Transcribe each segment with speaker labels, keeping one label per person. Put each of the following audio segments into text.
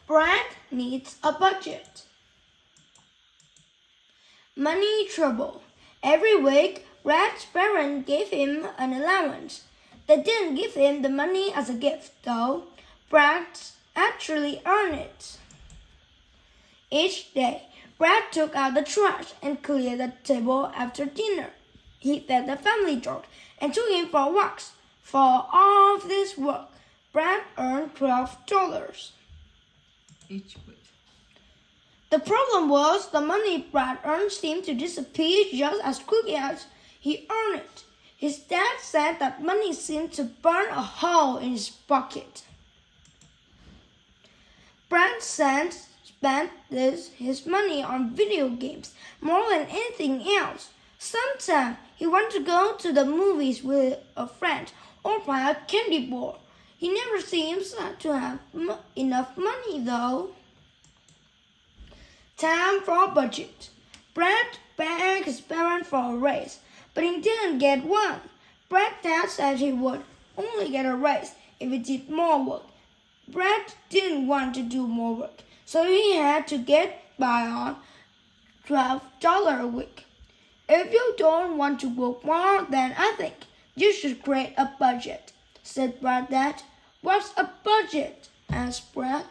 Speaker 1: Brad needs a budget. Money trouble. Every week, Brad's parents gave him an allowance. They didn't give him the money as a gift, though. Brad actually earned it. Each day, Brad took out the trash and cleared the table after dinner. He fed the family dog and took him for walks. For all of this work, Brad earned $12
Speaker 2: each week.
Speaker 1: The problem was the money Brad earned seemed to disappear just as quickly as he earned it. His dad said that money seemed to burn a hole in his pocket. Brad spent his money on video games more than anything else. Sometimes he wanted to go to the movies with a friend or buy a candy bar. He never seems to have enough money, though. Time for a budget. Brad begged his parents for a raise, but he didn't get one. Brad's dad said he would only get a raise if he did more work. Brad didn't want to do more work, so he had to get by on $12 a week. If you don't want to work more, then I think you should create a budget, said Brad's dad. What's a budget? Asked Brad.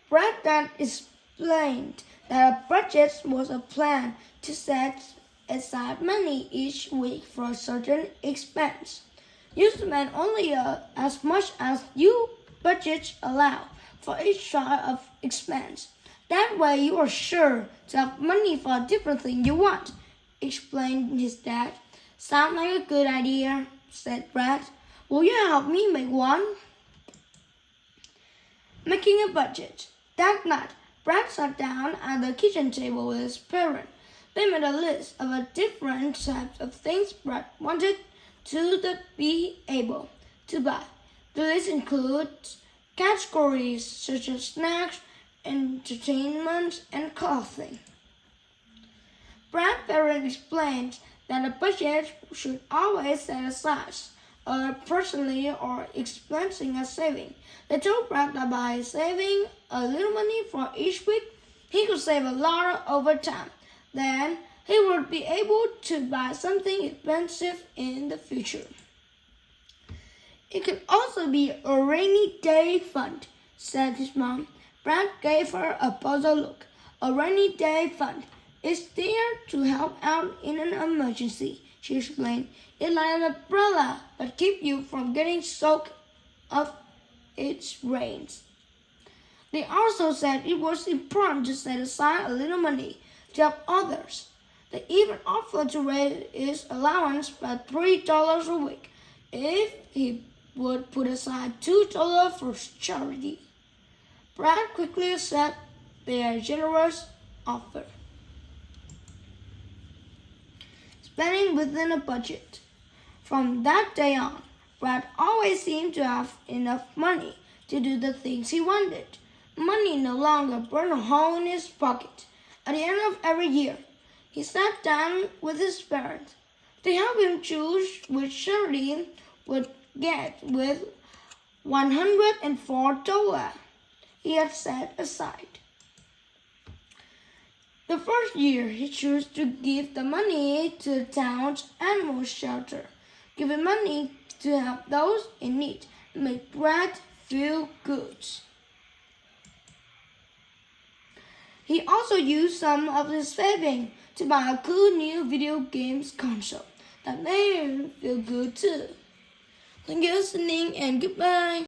Speaker 1: Brad's dad explained that a budget was a plan to set aside money each week for a certain expense. You spend only as much as your budget allows for each type of expense. That way you are sure to have money for a different thing you want, explained his dad. Sounds like a good idea, said Brad. Will you help me make one? Making a budget. That night, Brad sat down at the kitchen table with his parents. They made a list of the different types of things Brad wanted to be able to buy. The list includes categories such as snacks, entertainment, and clothing. Brad's parents explained that a budget should always set aside personally or expensing a saving. They told Brad that by saving a little money for each week, he could save a lot over time. Then he would be able to buy something expensive in the future. It could also be a rainy day fund, said his mom. Brad gave her a puzzled look. A rainy day fund is there to help out in an emergency, she explained. It's like an umbrella that keeps you from getting soaked of its rains. They also said it was important to set aside a little money to help others. They even offered to raise his allowance by $3 a week if he would put aside $2 for charity. Brad quickly accepted their generous offer. Spending within a budget. From that day on, Brad always seemed to have enough money to do the things he wanted. Money no longer burned a hole in his pocket. At the end of every year, he sat down with his parents. They helped him choose which charity would get with $104 he had set aside. The first year, he chose to give the money to the town's animal shelter. Giving money to help those in need made Brad feel good. He also used some of his savings to buy a cool new video games console that made him feel good too. Thank you for listening and goodbye.